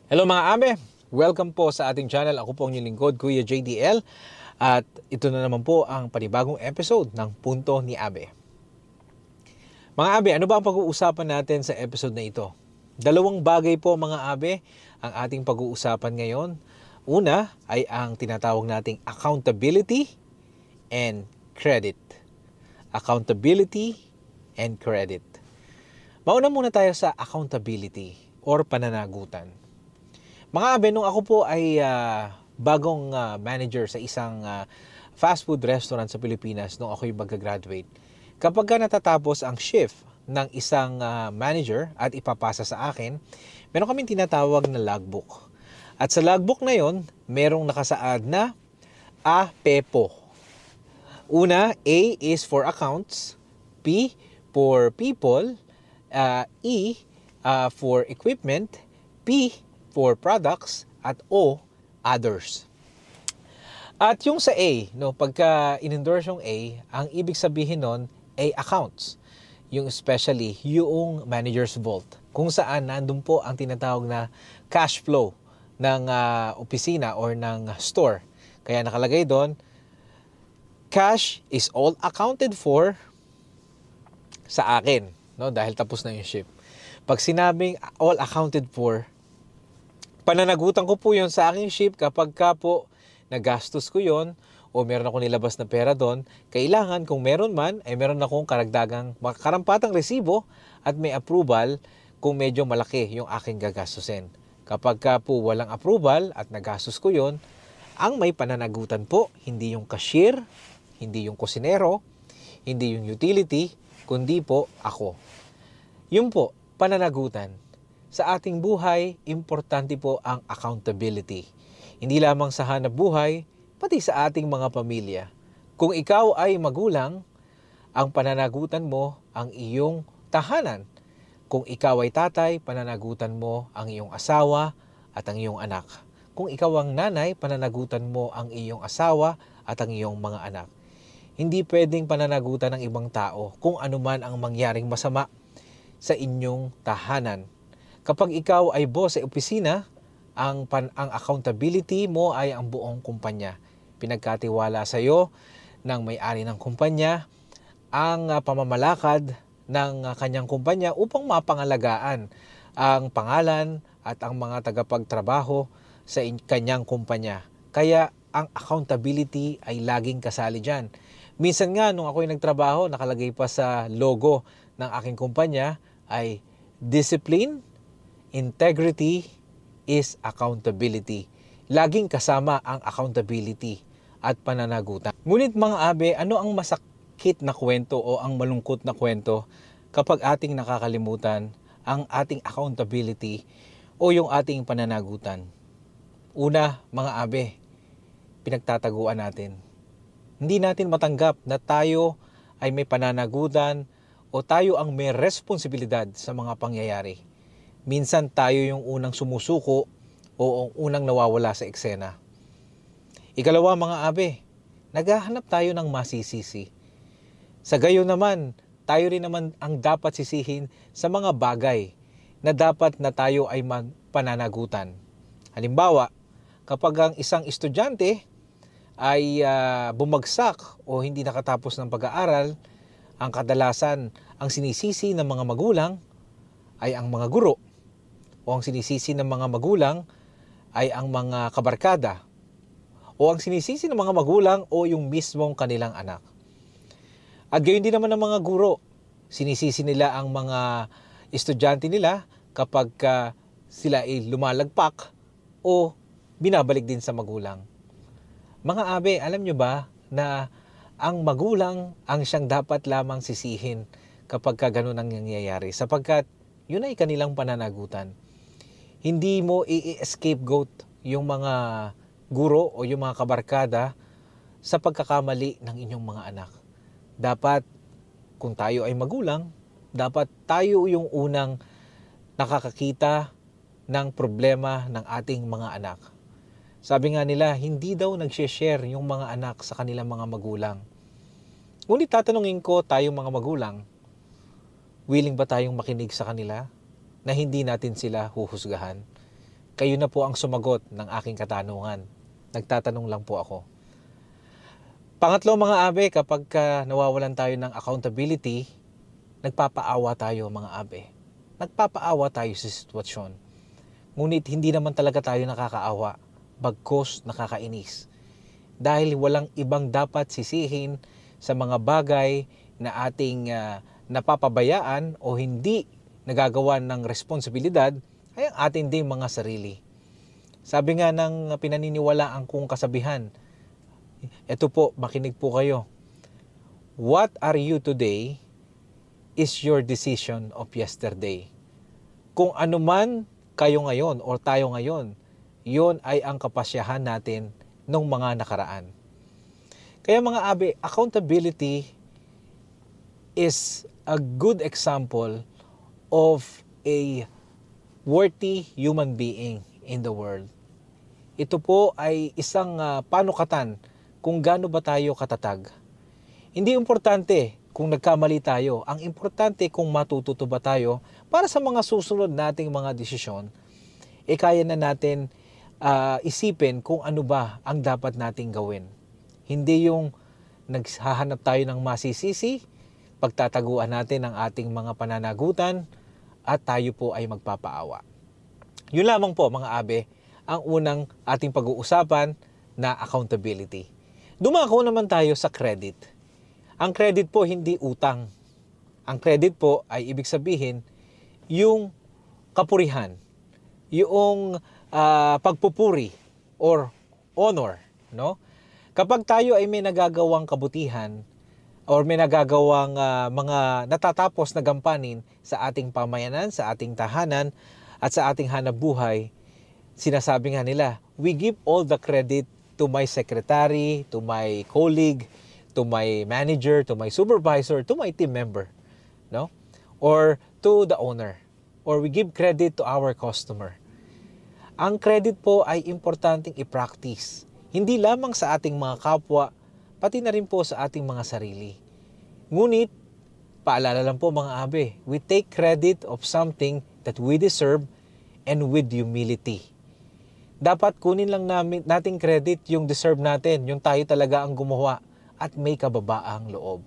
Hello mga ame! Welcome po sa ating channel. Ako po ang inyong lingkod, Kuya JDL. At ito na naman po ang panibagong episode ng Punto ni Abe. Mga abe, ano ba ang pag-uusapan natin sa episode na ito? Dalawang bagay po mga abe ang ating pag-uusapan ngayon. Una ay ang tinatawag nating accountability and credit. Accountability and credit. Mauna muna tayo sa accountability or pananagutan. Mga abe, nung ako po ay bagong manager sa isang fast food restaurant sa Pilipinas nung ako'y mag-graduate, kapag natatapos ang shift ng isang manager at ipapasa sa akin, meron kaming tinatawag na logbook. At sa logbook na yon, merong nakasaad na APEPO. Una, A is for accounts, P for people, E for equipment, P for products, at O, others. At yung sa A, no, pagka in-endorse yung A, ang ibig sabihin nun ay accounts. Yung especially yung manager's vault, kung saan nandun po ang tinatawag na cash flow ng opisina or ng store. Kaya nakalagay doon, cash is all accounted for sa akin, no, dahil tapos na yung shift. Pag sinabing all accounted for, pananagutan ko po yon sa aking ship kapag ka po nagastos ko yon o meron ako nilabas na pera doon. Kailangan kung meron man ay meron akong karagdagang karampatang resibo at may approval kung medyo malaki yung aking gagastusin. Kapag ka po walang approval at nagastos ko yon, ang may pananagutan po, hindi yung cashier, hindi yung kusinero, hindi yung utility, kundi po ako. Yun po, pananagutan. Sa ating buhay, importante po ang accountability. Hindi lamang sa hanap buhay, pati sa ating mga pamilya. Kung ikaw ay magulang, ang pananagutan mo ang iyong tahanan. Kung ikaw ay tatay, pananagutan mo ang iyong asawa at ang iyong anak. Kung ikaw ang nanay, pananagutan mo ang iyong asawa at ang iyong mga anak. Hindi pwedeng pananagutan ng ibang tao kung anuman ang mangyaring masama sa inyong tahanan. Kapag ikaw ay boss sa opisina, ang accountability mo ay ang buong kumpanya. Pinagkatiwala sa iyo ng may-ari ng kumpanya ang pamamalakad ng kanyang kumpanya upang mapangalagaan ang pangalan at ang mga tagapagtrabaho sa kanyang kumpanya. Kaya ang accountability ay laging kasali dyan. Minsan nga nung ako'y nagtrabaho, nakalagay pa sa logo ng aking kumpanya ay discipline, integrity is accountability. Laging kasama ang accountability at pananagutan. Ngunit mga abe, ano ang masakit na kwento o ang malungkot na kwento kapag ating nakakalimutan ang ating accountability o yung ating pananagutan? Una, mga abe, pinagtataguan natin. Hindi natin matanggap na tayo ay may pananagutan o tayo ang may responsibilidad sa mga pangyayari. Minsan tayo yung unang sumusuko o ang unang nawawala sa eksena. Ikalawa mga abe, naghahanap tayo ng masisisi. Sa gayon naman, tayo rin naman ang dapat sisihin sa mga bagay na dapat na tayo ay pananagutan. Halimbawa, kapag ang isang estudyante ay bumagsak o hindi nakatapos ng pag-aaral, ang kadalasan ang sinisisi ng mga magulang ay ang mga guro. O ang sinisisi ng mga magulang ay ang mga kabarkada. O ang sinisisi ng mga magulang o yung mismong kanilang anak. At gayon din naman ng mga guro. Sinisisi nila ang mga estudyante nila kapag sila ay lumalagpak o binabalik din sa magulang. Mga abe, alam nyo ba na ang magulang ang siyang dapat lamang sisihin kapag ganun ang nangyayari sapagkat yun ay kanilang pananagutan. Hindi mo i-scapegoat yung mga guro o yung mga kabarkada sa pagkakamali ng inyong mga anak. Dapat, kung tayo ay magulang, dapat tayo yung unang nakakakita ng problema ng ating mga anak. Sabi nga nila, hindi daw nag-share yung mga anak sa kanilang mga magulang. Ngunit tatanungin ko tayong mga magulang, willing ba tayong makinig sa kanila na hindi natin sila huhusgahan? Kayo na po ang sumagot ng aking katanungan. Nagtatanong lang po ako. Pangatlo mga abe, kapag nawawalan tayo ng accountability, nagpapaawa tayo mga abe. Nagpapaawa tayo sa sitwasyon. Ngunit hindi naman talaga tayo nakakaawa, bagkus nakakainis. Dahil walang ibang dapat sisihin sa mga bagay na ating napapabayaan o hindi nagagawa ng responsibilidad ay ang ating ding mga sarili. Sabi nga ng pinaniniwalaan kong kasabihan, ito po, makinig po kayo. What are you today is your decision of yesterday. Kung ano man kayo ngayon o tayo ngayon, yon ay ang kapasyahan natin ng mga nakaraan. Kaya mga abe, accountability is a good example of a worthy human being in the world. Ito po ay isang panukatan kung gaano ba tayo katatag. Hindi importante kung nagkamali tayo. Ang importante kung matututo ba tayo para sa mga susunod nating mga desisyon, kaya na natin isipin kung ano ba ang dapat nating gawin. Hindi yung naghahanap tayo ng masisisi, pagtataguan natin ang ating mga pananagutan, at tayo po ay magpapaawa. Yun lamang po mga abe, ang unang ating pag-uusapan na accountability. Dumako naman tayo sa credit. Ang credit po hindi utang. Ang credit po ay ibig sabihin yung kapurihan, yung pagpupuri or honor, no? Kapag tayo ay may nagagawang kabutihan or may nagagawang mga natatapos na gampanin sa ating pamayanan, sa ating tahanan at sa ating hanapbuhay, sinasabi nga nila, we give all the credit to my secretary, to my colleague, to my manager, to my supervisor, to my team member, no? Or to the owner. Or we give credit to our customer. Ang credit po ay importanteng i-practice. Hindi lamang sa ating mga kapwa, pati na rin po sa ating mga sarili. Ngunit, paalala lang po mga abe, we take credit of something that we deserve and with humility. Dapat kunin lang nating credit yung deserve natin, yung tayo talaga ang gumawa at may kababaang loob.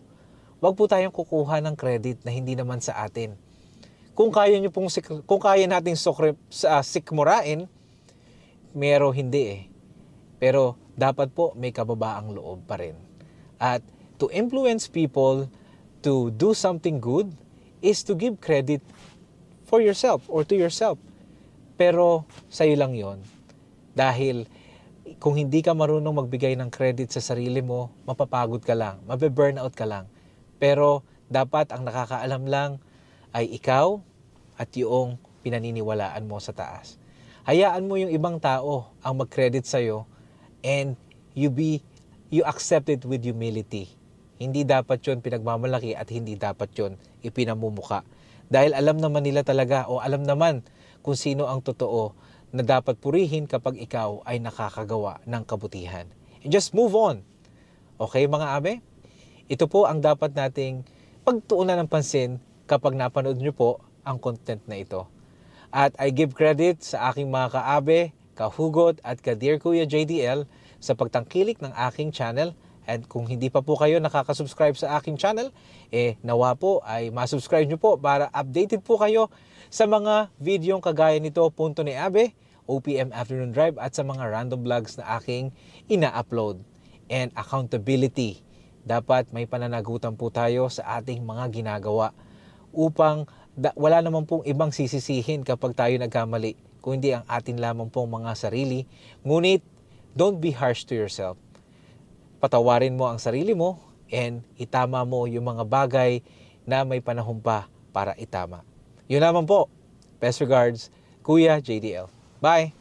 Huwag po tayong kukuha ng credit na hindi naman sa atin. Kung kaya nating sikmurain, mero hindi eh. Pero dapat po may kababaang loob pa rin. At to influence people to do something good is to give credit for yourself or to yourself. Pero sa'yo lang yon. Dahil kung hindi ka marunong magbigay ng credit sa sarili mo, mapapagod ka lang, mabe-burnout ka lang. Pero dapat ang nakakaalam lang ay ikaw at yung pinaniniwalaan mo sa taas. Hayaan mo yung ibang tao ang mag-credit sa'yo and you accept it with humility. Hindi dapat yun pinagmamalaki at hindi dapat yun ipinamumuka. Dahil alam naman nila talaga o alam naman kung sino ang totoo na dapat purihin kapag ikaw ay nakakagawa ng kabutihan. And just move on. Okay mga abe? Ito po ang dapat nating pagtuunan ng pansin kapag napanood nyo po ang content na ito. At I give credit sa aking mga kaabe, kahugot at ka-Dear Kuya JDL sa pagtangkilik ng aking channel. And kung hindi pa po kayo nakaka-subscribe sa aking channel, nawa po ay ma-subscribe nyo po para updated po kayo sa mga videong kagaya nito, Punto ni Abe, OPM Afternoon Drive at sa mga random vlogs na aking ina-upload. And accountability. Dapat may pananagutan po tayo sa ating mga ginagawa upang wala naman pong ibang sisisihin kapag tayo nagkamali, kundi ang atin lamang pong mga sarili. Ngunit, don't be harsh to yourself. Patawarin mo ang sarili mo and itama mo yung mga bagay na may panahon pa para itama. Yun naman po. Best regards, Kuya JDL. Bye!